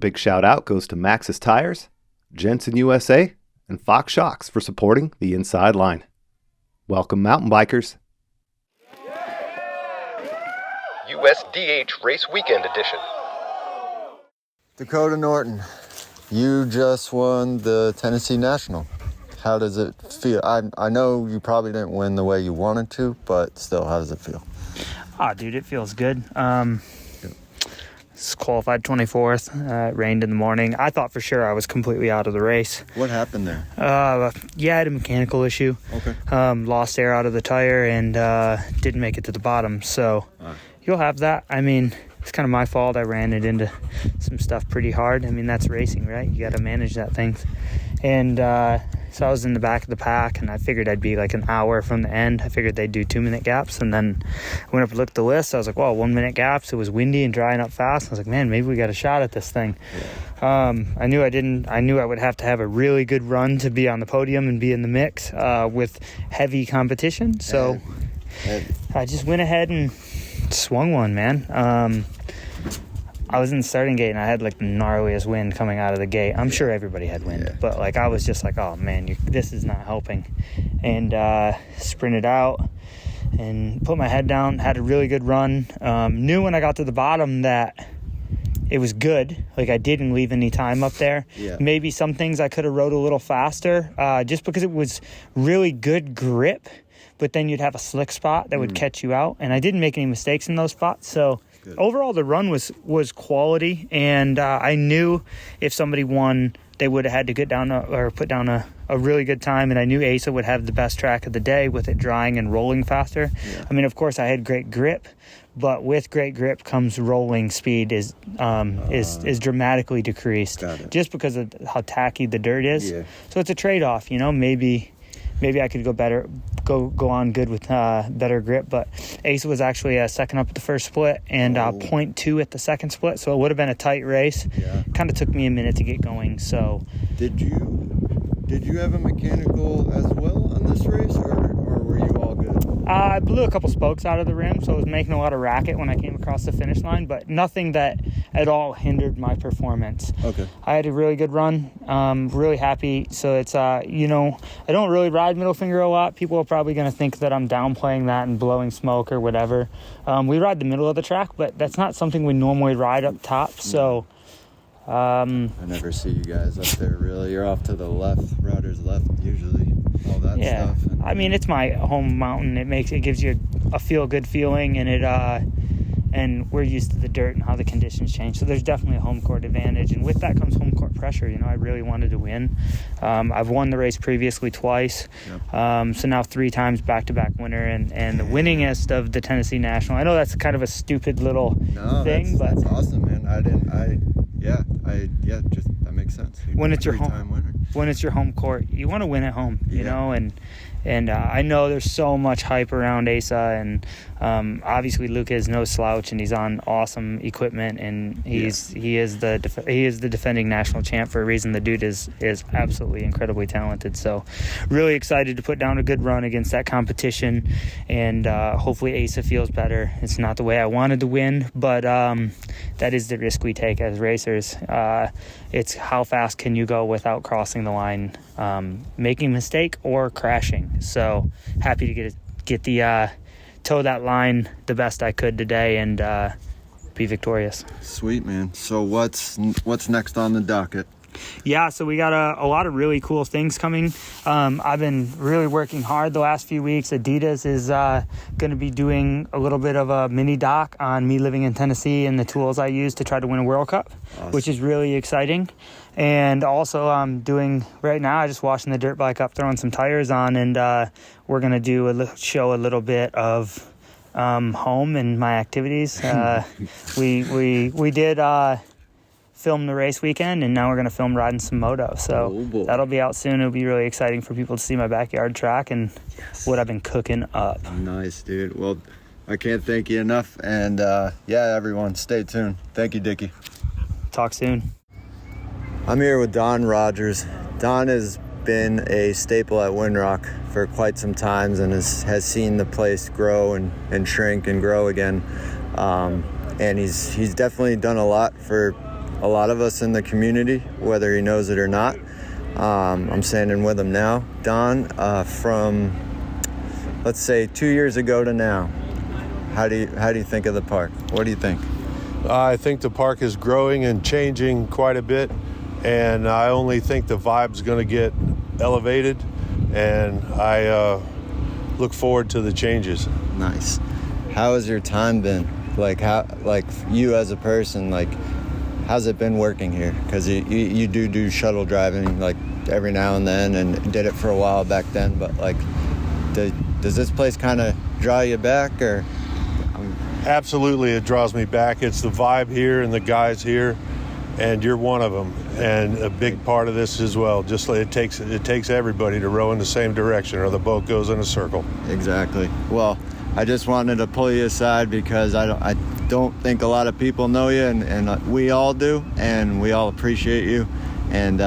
big shout out goes to Maxxis Tires, Jensen USA, and Fox Shocks for supporting the Inside Line. Welcome, mountain bikers. USDH Race Weekend Edition. Dakotah Norton, you just won the Tennessee National. How does it feel? I know you probably didn't win the way you wanted to, but still, how does it feel? Dude, it feels good. Qualified 24th. It rained in the morning. I thought for sure I was completely out of the race. What happened there? I had a mechanical issue. Okay. Lost air out of the tire and didn't make it to the bottom. So you'll have that. I mean, it's kind of my fault. I ran it into some stuff pretty hard. I mean, that's racing, right? You got to manage that thing. And so I was in the back of the pack, and I figured I'd be like an hour from the end. I figured they'd do 2-minute gaps, and then I went up and looked at the list. I was like, well, 1-minute gaps. It was windy and drying up fast. I was like, man, maybe we got a shot at this thing. Yeah. I knew I would have to have a really good run to be on the podium and be in the mix with heavy competition. So I just went ahead and swung one, man. I was in the starting gate and I had like the gnarliest wind coming out of the gate. I'm sure everybody had wind, but like I was just like, oh man, this is not helping. And sprinted out and put my head down, had a really good run. Knew when I got to the bottom that it was good. Like I didn't leave any time up there. Yeah. Maybe some things I could have rode a little faster just because it was really good grip, but then you'd have a slick spot that would catch you out. And I didn't make any mistakes in those spots. So good. Overall, the run was quality, and I knew if somebody won, they would have had to get down or put down a really good time, and I knew Asa would have the best track of the day with it drying and rolling faster. Yeah. I mean, of course, I had great grip, but with great grip comes rolling speed is dramatically decreased just because of how tacky the dirt is. Yeah. So it's a trade-off, you know. Maybe I could go on good with better grip, but Asa was actually second up at the first split and 0.2 at the second split, so it would have been a tight race. Yeah. Kind of took me a minute to get going. So did you have a mechanical as well on this race, or were you all good? I blew a couple spokes out of the rim, so I was making a lot of racket when I came across the finish line, but nothing that at all hindered my performance. Okay. I had a really good run. Really happy. So it's, I don't really ride middle finger a lot. People are probably going to think that I'm downplaying that and blowing smoke or whatever. We ride the middle of the track, but that's not something we normally ride up top. So I never see you guys up there, really. You're off to the left, router's left, usually. All that stuff. I mean, it's my home mountain. It gives you a feel-good feeling, and we're used to the dirt and how the conditions change. So there's definitely a home court advantage, and with that comes home court pressure. You know, I really wanted to win. I've won the race previously twice, so now 3 times back-to-back winner, and the winningest of the Tennessee National. I know that's kind of a stupid little thing, but that's awesome, man. That makes sense. When it's your home court, you want to win at home, you know, and I know there's so much hype around Asa, and obviously Luca is no slouch, and he's on awesome equipment, and he is the defending national champ for a reason. The dude is absolutely incredibly talented. So really excited to put down a good run against that competition, and hopefully Asa feels better. It's not the way I wanted to win, but that is the risk we take as racers. It's how fast can you go without crossing the line, making a mistake or crashing. So happy to get the toe that line the best I could today and be victorious. Sweet, man. So what's next on the docket? Yeah, so we got a lot of really cool things coming. I've been really working hard the last few weeks. Adidas is going to be doing a little bit of a mini doc on me living in Tennessee and the tools I use to try to win a World Cup, which is really exciting. And also right now, I just washing the dirt bike up, throwing some tires on, and we're going to do show a little bit of home and my activities. We did film the race weekend, and now we're going to film riding some moto. So that'll be out soon. It'll be really exciting for people to see my backyard track and what I've been cooking up. Nice, dude. Well, I can't thank you enough. And everyone, stay tuned. Thank you, Dickie. Talk soon. I'm here with Don Rogers. Don has been a staple at Windrock for quite some time and has seen the place grow and shrink and grow again. And he's definitely done a lot for a lot of us in the community, whether he knows it or not. I'm standing with him now. Don, from, let's say, 2 years ago to now, how do you think of the park? What do you think? I think the park is growing and changing quite a bit, and I only think the vibe's going to get elevated, and I look forward to the changes. Nice. How has your time been? Like you as a person, like, how's it been working here? Because you do shuttle driving, like, every now and then, and did it for a while back then, but, like, does this place kind of draw you back, or? Absolutely, it draws me back. It's the vibe here and the guys here, and you're one of them, and a big part of this as well. Just like it takes everybody to row in the same direction, or the boat goes in a circle. Exactly. Well, I just wanted to pull you aside because I don't think a lot of people know you, and we all do, and we all appreciate you. And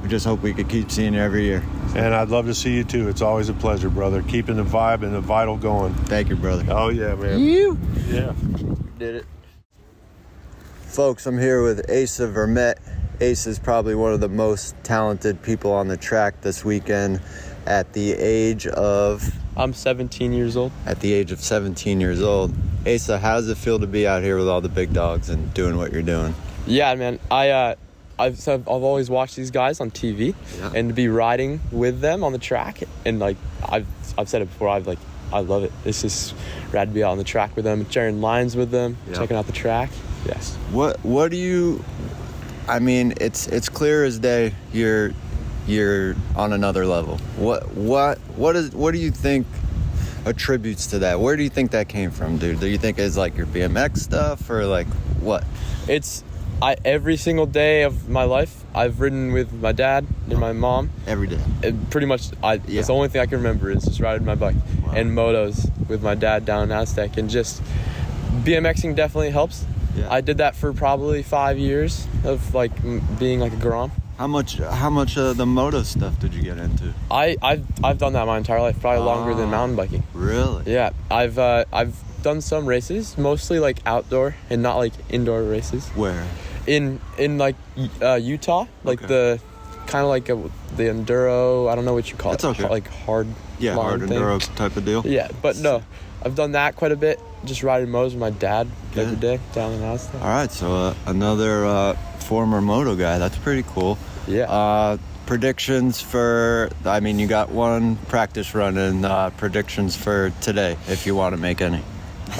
we just hope we could keep seeing you every year. And I'd love to see you too. It's always a pleasure, brother. Keeping the vibe and the vital going. Thank you, brother. Oh yeah, man. Yeah. Did it. Folks, I'm here with Asa Vermette. Asa is probably one of the most talented people on the track this weekend at the age of... I'm 17 years old. At the age of 17 years old. Asa, how does it feel to be out here with all the big dogs and doing what you're doing? Yeah, man. I've always watched these guys on TV, and to be riding with them on the track, and like I've said it before, I love it. It's just rad to be out on the track with them, sharing lines with them, checking out the track. Yes. What do you? I mean, it's clear as day you're on another level. What do you think attributes to that? Where do you think that came from, dude? Do you think it's like your BMX stuff, or like what? Every single day of my life, I've ridden with my dad and my mom. Every day. Pretty much, it's the only thing I can remember is just riding my bike. Wow. And motos with my dad down in Aztec. And just BMXing definitely helps. Yeah. I did that for probably 5 years of like being like a Grom. How much of the moto stuff did you get into? I've done that my entire life, probably longer than mountain biking. Really? Yeah. I've done some races, mostly like outdoor and not like indoor races. Where? In like Utah, like the kind of like the enduro. I don't know what you call it. That's okay. Like hard. Yeah, hard enduro type of deal. Yeah, but no, I've done that quite a bit. Just riding motos with my dad every day down in Aztec. All right, so another former moto guy. That's pretty cool. Yeah. Predictions for, I mean, you got one practice run, and predictions for today, if you want to make any.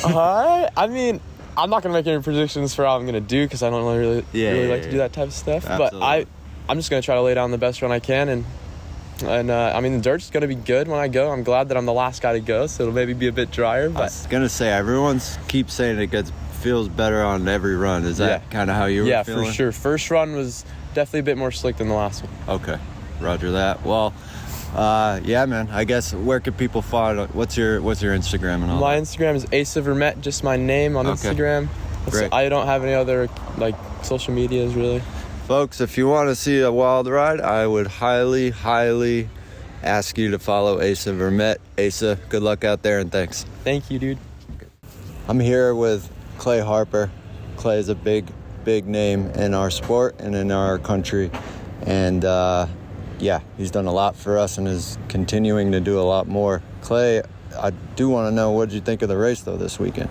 I mean, I'm not going to make any predictions for how I'm going to do, because I don't really like to do that type of stuff. Absolutely. But I'm just going to try to lay down the best run I can. And I mean, the dirt's going to be good when I go. I'm glad that I'm the last guy to go, so it'll maybe be a bit drier. But I was going to say, everyone keeps saying it feels better on every run. Is that kind of how you were feeling? Yeah, for sure. First run was definitely a bit more slick than the last one. Okay. Roger that. Well... yeah, man. I guess where could people find? What's your Instagram and all? My Instagram is Asa Vermette, just my name on Instagram. Great. I don't have any other like social medias really. Folks, if you want to see a wild ride, I would highly, highly ask you to follow Asa Vermette. Asa, good luck out there, and thanks. Thank you, dude. I'm here with Clay Harper. Clay is a big name in our sport and in our country, and he's done a lot for us and is continuing to do a lot more. Clay, I do want to know, what did you think of the race, though, this weekend?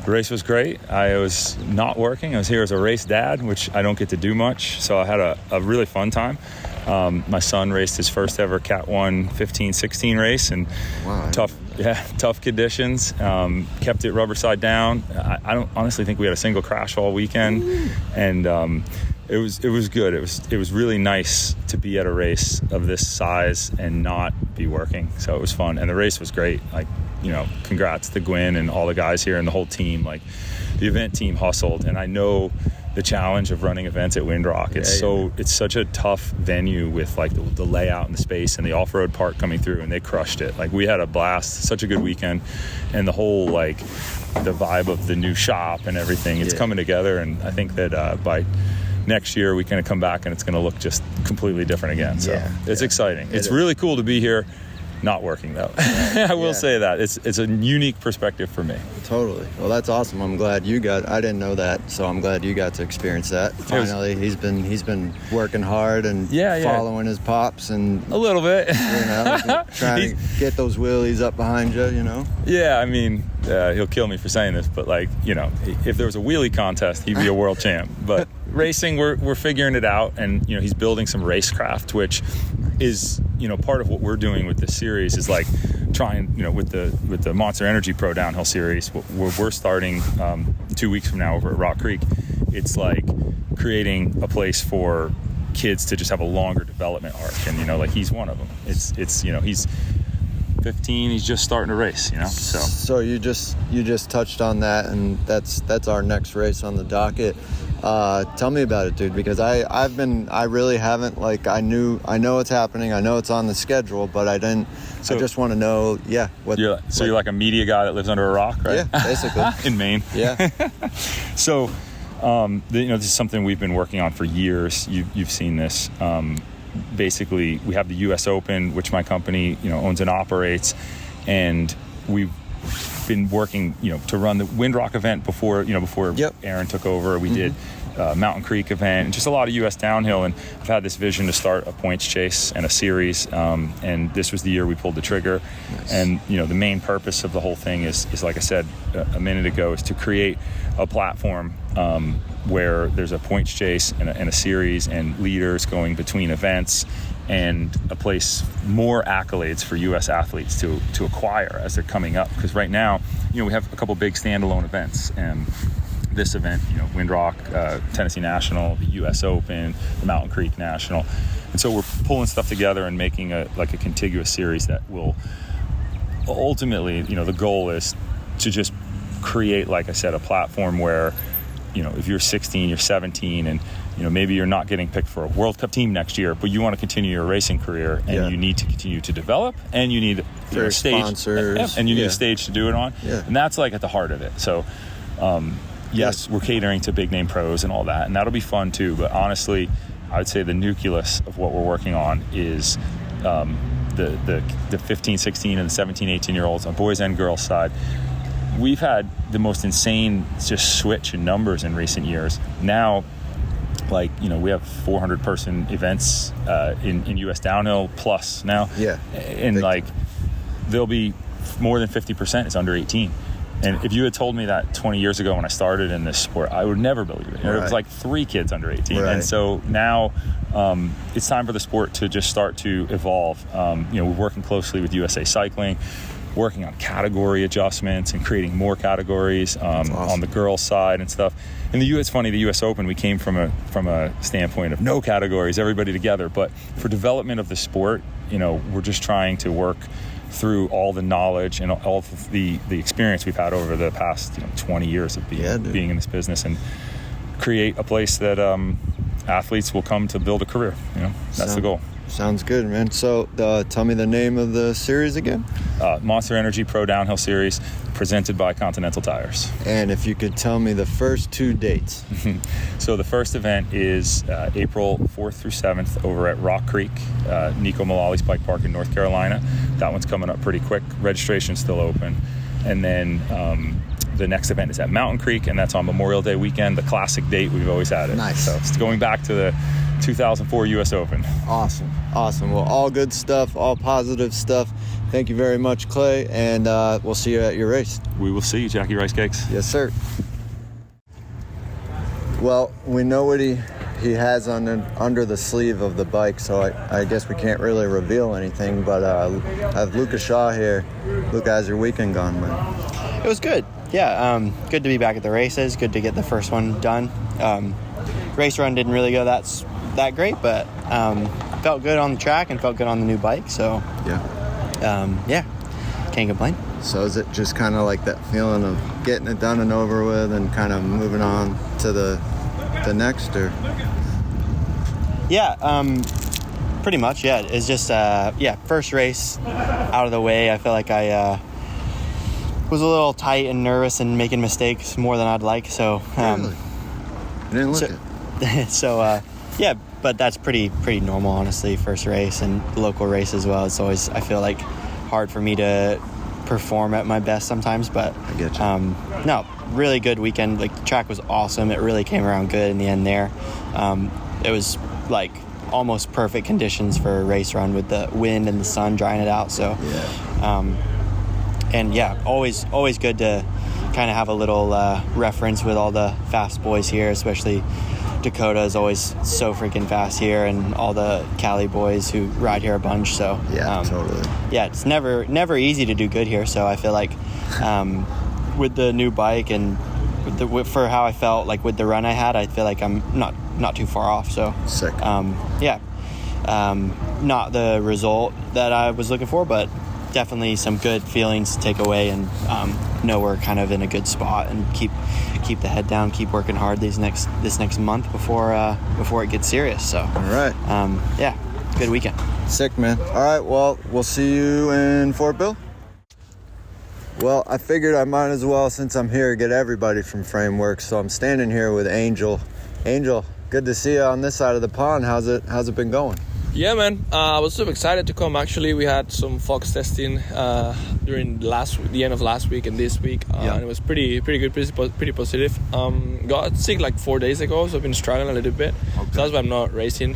The race was great. I was not working. I was here as a race dad, which I don't get to do much, so I had a really fun time. My son raced his first ever Cat 1 15-16 race, and tough conditions. Kept it rubber side down. I don't honestly think we had a single crash all weekend, and it was good. It was really nice to be at a race of this size and not be working. So it was fun, and the race was great. Like, congrats to Gwyn and all the guys here and the whole team. Like, the event team hustled, and I know the challenge of running events at Windrock. It's such a tough venue with like the layout and the space and the off-road part coming through, and they crushed it. Like, we had a blast, such a good weekend, and the whole like the vibe of the new shop and everything, it's coming together. And I think that by next year we can come back and it's going to look just completely different again. So it's exciting. It's really cool to be here. not working though. I will say that it's a unique perspective for me. Totally. Well, that's awesome. I'm glad I didn't know that, so I'm glad you got to experience that. Finally, he's been working hard and following his pops and a little bit, trying to get those wheelies up behind you, Yeah, I mean, he'll kill me for saying this, but if there was a wheelie contest, he'd be a world champ. But racing, we're figuring it out, and he's building some racecraft, which is part of what we're doing with this series is like trying with the Monster Energy Pro Downhill Series. We're starting 2 weeks from now over at Rock Creek. It's like creating a place for kids to just have a longer development arc, and he's one of them. It's he's 15, he's just starting to race, So you just touched on that, and that's our next race on the docket. Tell me about it, dude, because I really haven't, I know it's happening, I know it's on the schedule, but I just want to know, you're like a media guy that lives under a rock, right? Yeah, basically. In Maine. Yeah. So, this is something we've been working on for years. You've seen this. Basically, we have the U.S. Open, which my company, owns and operates, and we've been working, to run the Windrock event before Aaron took over. We did Mountain Creek event and just a lot of U.S. downhill, and I've had this vision to start a points chase and a series, and this was the year we pulled the trigger. Nice. And the main purpose of the whole thing is like I said a minute ago, is to create a platform where there's a points chase and a series and leaders going between events, and a place, more accolades for U.S. athletes to acquire as they're coming up. Because right now, we have a couple big standalone events, and this event, Windrock, Tennessee National, the U.S. Open, the Mountain Creek National, and so we're pulling stuff together and making a contiguous series that will ultimately, the goal is to just create, like I said, a platform where, if you're 16, you're 17, and maybe you're not getting picked for a World Cup team next year, but you want to continue your racing career, and you need to continue to develop, and you need a stage, sponsors, and you need a stage to do it on, and that's at the heart of it. So, yes, we're catering to big name pros and all that, and that'll be fun too. But honestly, I would say the nucleus of what we're working on is the 15, 16, and the 17, 18-year-olds on boys and girls side. We've had the most insane just switch in numbers in recent years. Now, we have 400 person events in U.S. downhill plus now. Yeah. And there'll be more than 50% is under 18. And if you had told me that 20 years ago when I started in this sport, I would never believe it. Right. It was 3 kids under 18. Right. And so now it's time for the sport to just start to evolve. We're working closely with USA Cycling, working on category adjustments and creating more categories on the girls' side and stuff. And it's funny, the U.S. Open, we came from a standpoint of no categories, everybody together. But for development of the sport, we're just trying to work through all the knowledge and all of the experience we've had over the past 20 years of being in this business, and create a place that athletes will come to build a career. That's the goal. Sounds good, man. So tell me the name of the series again. Monster Energy Pro Downhill Series, presented by Continental Tires. And if you could tell me the first 2 dates. So the first event is April 4th through 7th over at Rock Creek, Neko Mulally Bike Park in North Carolina. That one's coming up pretty quick. Registration's still open. And then the next event is at Mountain Creek, and that's on Memorial Day weekend, the classic date we've always had it. Nice. So it's going back to the 2004 U.S. Open. Awesome. Well, all good stuff, all positive stuff. Thank you very much, Clay, and we'll see you at your race. We will see you, Jackie Rice Cakes. Yes, sir. Well, we know what he has under the sleeve of the bike, so I guess we can't really reveal anything, but I have Luca Shaw here. Luca, how's your weekend gone, man? It was good. Yeah, good to be back at the races. Good to get the first one done. Race run didn't really go that great, but felt good on the track and felt good on the new bike. So can't complain. So is it just kind of like that feeling of getting it done and over with, and kind of moving on to the next, or? Yeah, pretty much. Yeah, it's just first race out of the way. I feel like I was a little tight and nervous and making mistakes more than I'd like. So really? I didn't look it. So but that's pretty normal, honestly. First race and local race as well. It's always, I feel like, hard for me to perform at my best sometimes, but I get you. No, really good weekend. Like, the track was awesome. It really came around good in the end there. It was like almost perfect conditions for a race run with the wind and the sun drying it out. So, always good to kind of have a little reference with all the fast boys here, especially Dakotah is always so freaking fast here, and all the Cali boys who ride here a bunch. So totally. Yeah, it's never easy to do good here. So I feel like with the new bike and for how I felt like with the run I had, I feel like I'm not too far off. So sick. Not the result that I was looking for, but definitely some good feelings to take away, and know we're kind of in a good spot, and keep the head down, keep working hard this next month before it gets serious. So all right. Good weekend. Sick, man. All right, well, we'll see you in Fort Bill. Well, I figured I might as well, since I'm here, get everybody from Framework. So I'm standing here with Angel. Angel, good to see you on this side of the pond. How's it been going? Yeah, man. I was super excited to come. Actually, we had some Fox testing during the end of last week and this week, and it was pretty good, pretty positive. Got sick like 4 days ago, so I've been struggling a little bit. Okay. So that's why I'm not racing.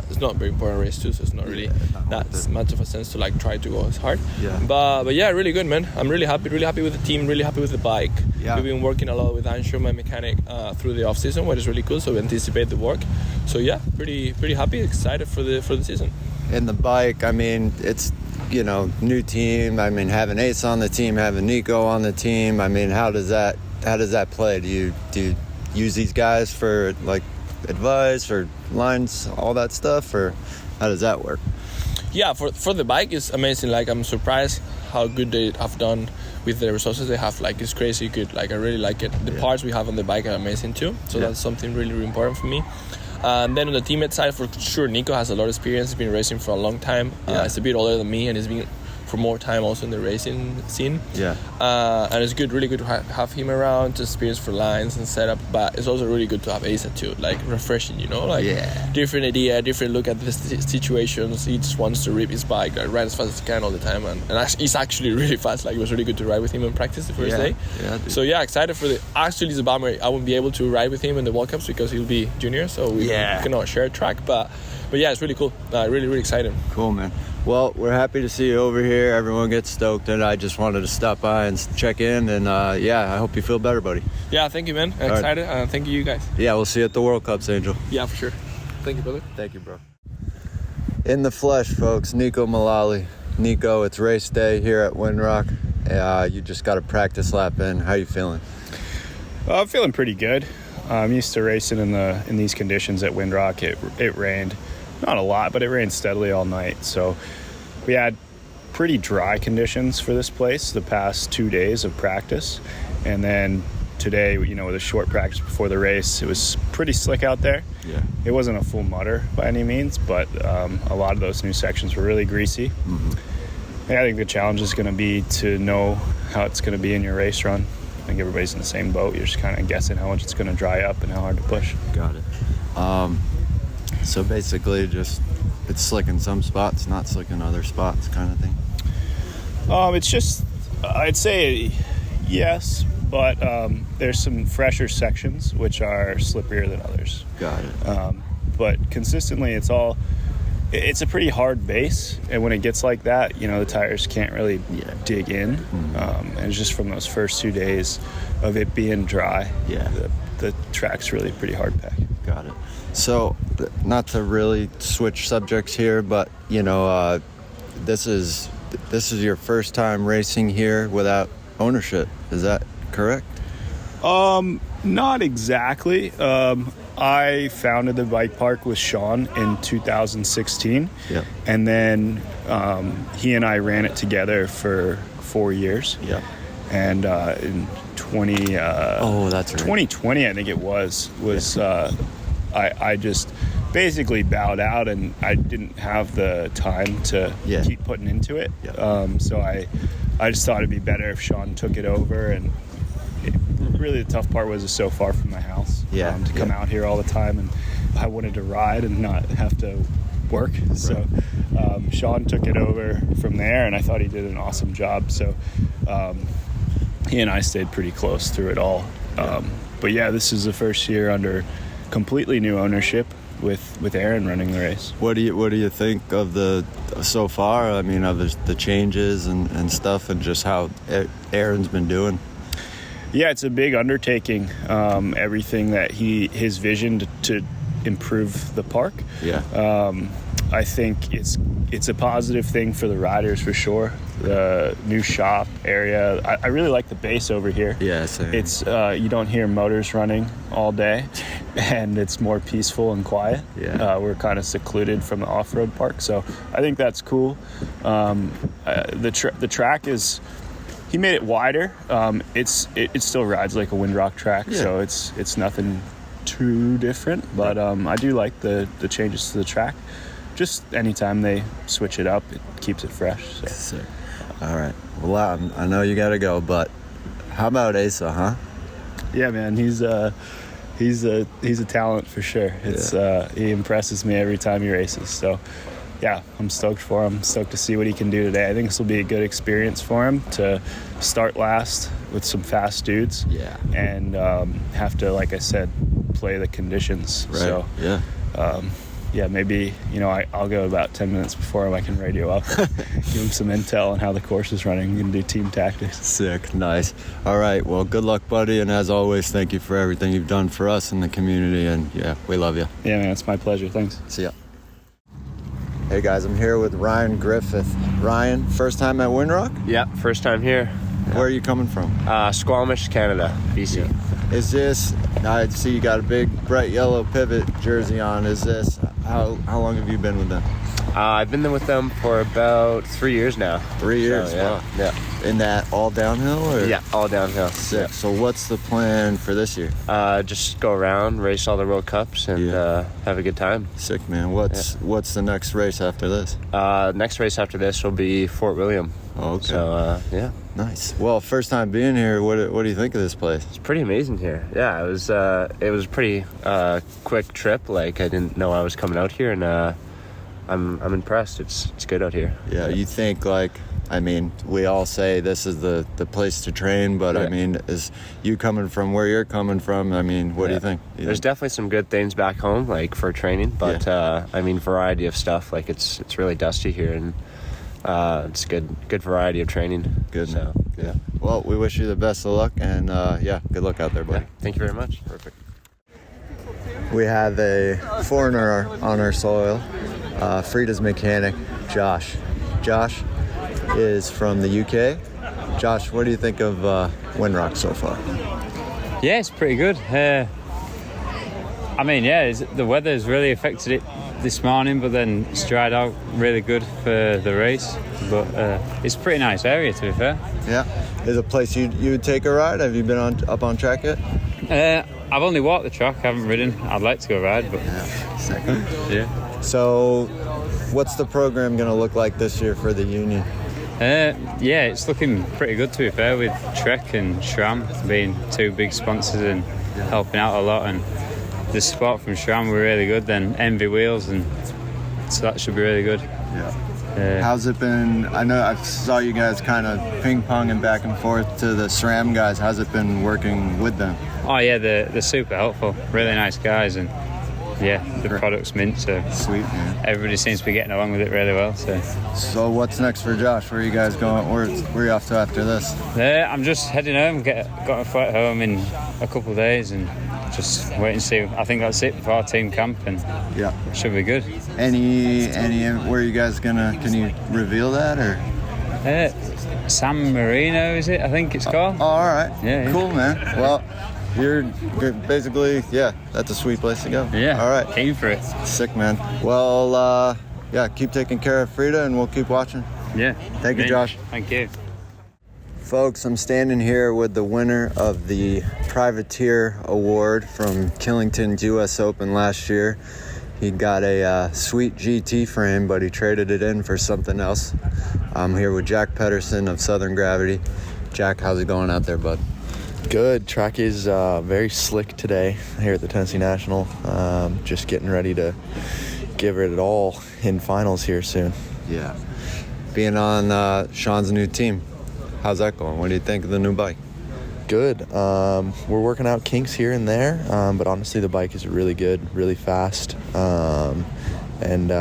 It's not a very important race too, so it's not really that much of a sense to like try to go as hard. Yeah. But yeah, really good, man. I'm really happy with the team, really happy with the bike. Yeah. We've been working a lot with Ansho, my mechanic, through the off season, which is really cool. So we anticipate the work. So yeah, pretty happy, excited for the season. And the bike, I mean, it's, new team. I mean, having Ace on the team, having Neko on the team. I mean, how does that play? Do you use these guys for like advice or lines, all that stuff, or how does that work? Yeah, for the bike, it's amazing. Like, I'm surprised how good they have done with the resources they have. Like, it's crazy good. Like, I really like it. The parts we have on the bike are amazing too. So that's something really, really important for me. And then on the teammate side, for sure, Neko has a lot of experience. He's been racing for a long time. He's a bit older than me, and he's been for more time also in the racing scene. Yeah. And it's really good to have him around, to experience for lines and setup. But it's also really good to have Asa too, like refreshing, different idea, different look at the situations. He just wants to rip his bike, like, ride as fast as he can all the time, and he's actually really fast. Like, it was really good to ride with him in practice the first day. Yeah, dude. So yeah, excited for actually it's a bummer I won't be able to ride with him in the World Cups because he'll be junior, so we cannot share a track. But yeah, it's really cool. Really, really exciting. Cool, man. Well, we're happy to see you over here. Everyone gets stoked, and I just wanted to stop by and check in. And I hope you feel better, buddy. Yeah, thank you, man. I'm excited. Thank you guys. Yeah, we'll see you at the World Cups, Angel. Yeah, for sure. Thank you, brother. Thank you, bro. In the flesh, folks, Neko Mulally. Neko, it's race day here at Windrock. You just got a practice lap in. How you feeling? I'm feeling pretty good. I'm used to racing in these conditions at Windrock. It rained. Not a lot, but it rained steadily all night. So we had pretty dry conditions for this place the past 2 days of practice. And then today, with a short practice before the race, it was pretty slick out there. Yeah. It wasn't a full mutter by any means, but a lot of those new sections were really greasy. Mm-hmm. And I think the challenge is going to be to know how it's going to be in your race run. I think everybody's in the same boat. You're just kind of guessing how much it's going to dry up and how hard to push. Got it. So basically just it's slick in some spots, not slick in other spots kind of thing? It's just, I'd say yes, but there's some fresher sections which are slipperier than others. Got it. But consistently it's a pretty hard base, and when it gets like that, the tires can't really dig in. Mm-hmm. And it's just from those first 2 days of it being dry, the track's really pretty hard packed. Got it. So, not to really switch subjects here, but this is your first time racing here without ownership. Is that correct? Not exactly. I founded the bike park with Sean in 2016, and then he and I ran it together for 4 years. Yeah. And in 2020, I think it was I just basically bowed out, and I didn't have the time to keep putting into it. So I just thought it'd be better if Sean took it over, and really the tough part was it's so far from my house to come out here all the time, and I wanted to ride and not have to work. Right. So Sean took it over from there, and I thought he did an awesome job. So he and I stayed pretty close through it all. But yeah, this is the first year under completely new ownership with Aaron running the race. What do you think of so far? I mean, of the changes and stuff, and just how Aaron's been doing? Yeah, it's a big undertaking. Everything that his vision to improve the park. Yeah. I think it's a positive thing for the riders for sure. The new shop area. I really like the base over here. Yeah, same. It's you don't hear motors running all day, and it's more peaceful and quiet. Yeah. We're kind of secluded from the off-road park, so I think that's cool. The track is. He made it wider. It still rides like a Windrock track, so it's nothing too different. But I do like the changes to the track. Just anytime they switch it up, it keeps it fresh. So. Sick. All right. Well, I know you got to go, but how about Asa, huh? Yeah, man. He's a talent for sure. He impresses me every time he races. So. Yeah, I'm stoked for him. Stoked to see what he can do today. I think this will be a good experience for him to start last with some fast dudes. Yeah. And have to, like I said, play the conditions. Right. So, maybe, I'll go about 10 minutes before him. I can radio up, give him some intel on how the course is running. We can do team tactics. Sick. Nice. All right. Well, good luck, buddy. And as always, thank you for everything you've done for us in the community. And, yeah, we love you. Yeah, man. It's my pleasure. Thanks. See ya. Hey guys, I'm here with Ryan Griffith. Ryan, first time at Windrock? Yeah, first time here. Where are you coming from? Squamish, Canada, BC. Yeah. Is this, I see you got a big bright yellow pivot jersey on. Is this, how long have you been with them? I've been with them for about 3 years now. 3 years? So, yeah. Wow. Yeah. In that all downhill? Or? Yeah, all downhill. Sick. Yeah. So what's the plan for this year? Just go around, race all the World Cups, and have a good time. Sick, man. What's the next race after this? Next race after this will be Fort William. Oh, okay. So, yeah. Nice. Well, first time being here, what do you think of this place? It's pretty amazing here. Yeah, it was a pretty quick trip. Like, I didn't know I was coming out here, and I'm impressed. It's good out here. Yeah, you think we all say this is the place to train, but I mean, is you coming from where you're coming from? I mean, what do you think? There's definitely some good things back home, like for training, but variety of stuff. Like it's really dusty here, and it's good variety of training. Good. So yeah. Well, we wish you the best of luck, and good luck out there, buddy. Yeah, thank you very much. Perfect. We have a foreigner on our soil. Frida's mechanic, Josh. Josh is from the UK. Josh, what do you think of Windrock so far? Yeah, it's pretty good. The weather's really affected it this morning, but then it's dried out really good for the race. But it's a pretty nice area, to be fair. Yeah. Is it a place you would take a ride? Have you been up on track yet? I've only walked the track, I haven't ridden. I'd like to go ride, but... Second. Yeah. So, what's the program going to look like this year for the Union? It's looking pretty good, to be fair, with Trek and SRAM being two big sponsors and helping out a lot. And the support from SRAM were really good. Then Envy Wheels, and so that should be really good. Yeah. How's it been? I know I saw you guys kind of ping-ponging back and forth to the SRAM guys. How's it been working with them? Oh, yeah, they're super helpful. Really nice guys, and the product's mint, so sweet, man. Everybody seems to be getting along with it really well. So what's next for Josh? Where are you guys going? Where are you off to after this? I'm just heading home. Got a flight home in a couple of days, and just wait and see. I think that's it for our team camp, and it should be good. Any where are you guys gonna? Can you reveal that or? San Marino, is it? I think it's called. All right. Yeah. Cool, man. Well. You're basically, that's a sweet place to go. Yeah. All right. Came for it. Sick, man. Well, keep taking care of Frida, and we'll keep watching. Yeah. Thank you, Josh. Thank you. Folks, I'm standing here with the winner of the Privateer Award from Killington's U.S. Open last year. He got a sweet GT frame, but he traded it in for something else. I'm here with Jack Pederson of Southern Gravity. Jack, how's it going out there, bud? Good. Track is very slick today here at the Tennessee National. Just getting ready to give it all in finals here soon. Yeah. Being on Sean's new team, how's that going? What do you think of the new bike? Good. We're working out kinks here and there, but honestly the bike is really good, really fast, and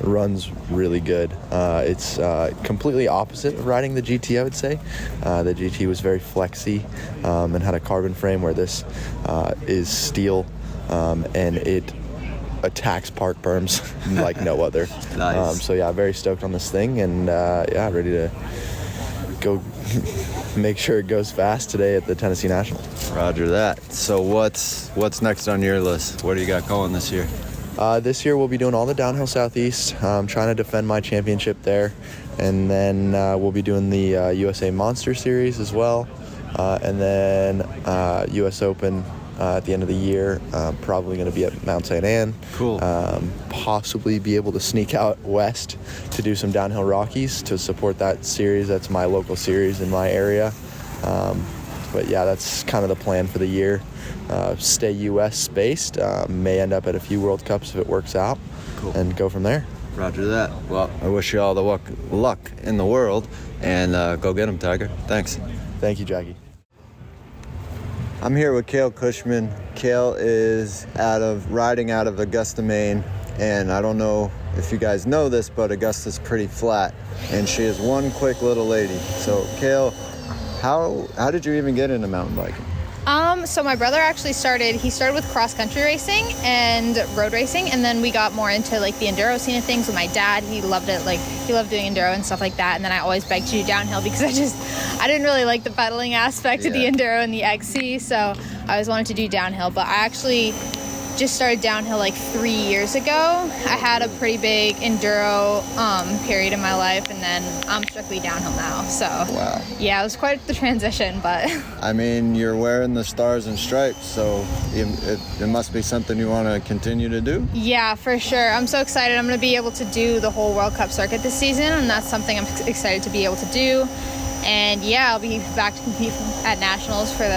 runs really good. It's completely opposite of riding the GT, I would say. The GT was very flexy and had a carbon frame, where this is steel, and it attacks park berms like no other. Nice. So yeah, very stoked on this thing, and ready to go make sure it goes fast today at the Tennessee National. Roger that. So what's next on your list? What do you got going this year? This year we'll be doing all the downhill southeast. I'm trying to defend my championship there, and then we'll be doing the USA Monster Series as well, and then US Open at the end of the year. Probably going to be at Mount St. Anne. Cool. Possibly be able to sneak out west to do some downhill Rockies to support that series. That's my local series in my area. But yeah, that's kind of the plan for the year. Stay US based. May end up at a few World Cups if it works out. Cool. And go from there. Roger that. Well, I wish you all the luck in the world, and go get them, Tiger. Thanks. Thank you, Jackie. I'm here with Kale Cushman. Kale is riding out of Augusta, Maine, and I don't know if you guys know this, but Augusta's pretty flat, and she is one quick little lady. So, Kale, how did you even get into mountain biking? So my brother actually started with cross-country racing and road racing, and then we got more into like the enduro scene of things with my dad. He loved it, like he loved doing enduro and stuff like that, and then I always begged to do downhill because I didn't really like the pedaling aspect of the enduro and the XC, so I always wanted to do downhill. But I actually just started downhill like 3 years ago. I had a pretty big enduro period in my life, and then I'm strictly downhill now. So wow. Yeah, it was quite the transition, but I mean, you're wearing the stars and stripes, so it must be something you want to continue to do. Yeah, for sure. I'm so excited. I'm going to be able to do the whole World Cup circuit this season, and that's something I'm excited to be able to do. And yeah, I'll be back to compete at nationals for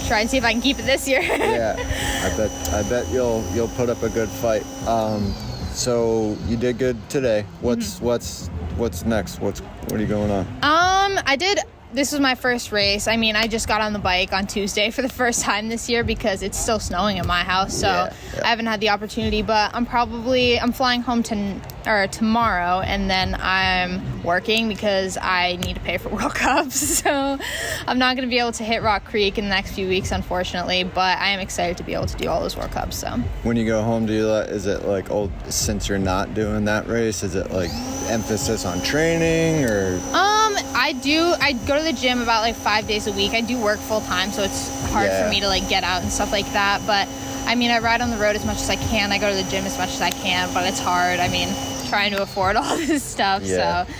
try and see if I can keep it this year. Yeah, I bet you'll put up a good fight. So you did good today. What's next? What are you going on? This was my first race. I mean, I just got on the bike on Tuesday for the first time this year because it's still snowing at my house, so I haven't had the opportunity. But I'm flying home tomorrow, and then I'm working because I need to pay for World Cups. So I'm not going to be able to hit Rock Creek in the next few weeks, unfortunately. But I am excited to be able to do all those World Cups. So when you go home, is it like since you're not doing that race? Is it like emphasis on training or? I go to the gym about like 5 days a week. I do work full time, so it's hard for me to like get out and stuff like that. But I mean, I ride on the road as much as I can. I go to the gym as much as I can, but it's hard. I mean, trying to afford all this stuff. Yeah. So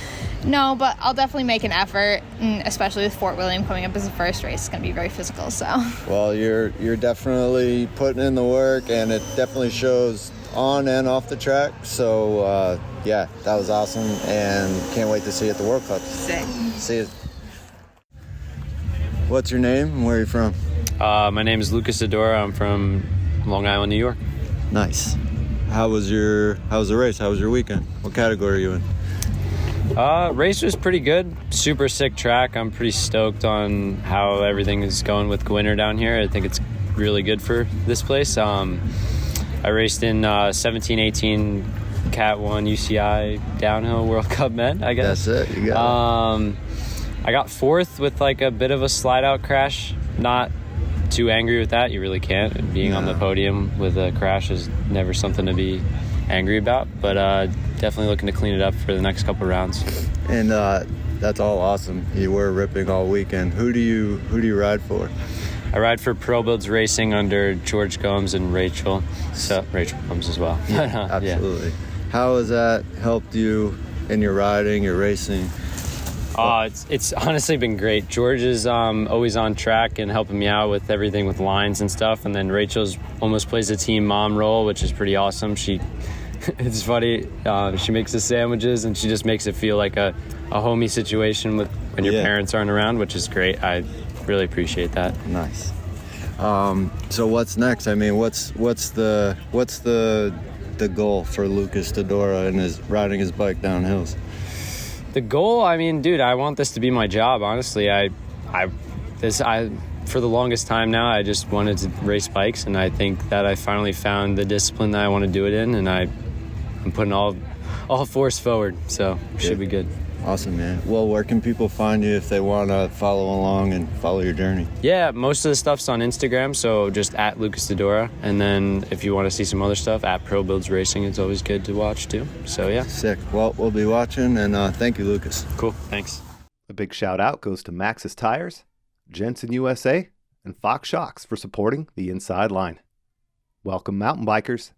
no, but I'll definitely make an effort, and especially with Fort William coming up as the first race. It's going to be very physical. So. Well, you're definitely putting in the work, and it definitely shows on and off the track. So yeah, that was awesome, and can't wait to see you at the World Cup. Sick. See you. What's your name and where are you from? My name is Luca Dedora. I'm from Long Island, New York. Nice. How was the race? How was your weekend? What category are you in? Race was pretty good. Super sick track. I'm pretty stoked on how everything is going with winter down here. I think it's really good for this place. I raced in 17-18 Cat 1 UCI Downhill World Cup Men, I guess. That's it. You got it. I got fourth with like a bit of a slide out crash. Not too angry with that. You really can't. Being on the podium with a crash is never something to be angry about. But definitely looking to clean it up for the next couple rounds. And that's all awesome. You were ripping all weekend. Who do you ride for? I ride for Pro Builds Racing under George Gomes and Rachel. So Rachel Gomes as well. Yeah, absolutely. Yeah. How has that helped you in your riding, your racing? It's honestly been great. George is always on track and helping me out with everything with lines and stuff. And then Rachel's almost plays a team mom role, which is pretty awesome. It's funny. She makes the sandwiches and she just makes it feel like a homey situation with when your parents aren't around, which is great. I really appreciate that. Nice. So what's next? I mean, what's the goal for Lucas Dedora and his riding his bike down hills? The goal, I mean, dude, I want this to be my job. Honestly, for the longest time now, I just wanted to race bikes, and I think that I finally found the discipline that I want to do it in, and I'm putting all force forward. So it should be good. Awesome, man. Well, where can people find you if they want to follow along and follow your journey? Yeah, most of the stuff's on Instagram, so just at Lucas Dedora. And then if you want to see some other stuff, at Pro Builds Racing, it's always good to watch too. So yeah. Sick. Well, we'll be watching, and thank you, Lucas. Cool. Thanks. A big shout out goes to Maxxis Tires, Jensen USA, and Fox Shocks for supporting the Inside Line. Welcome, mountain bikers.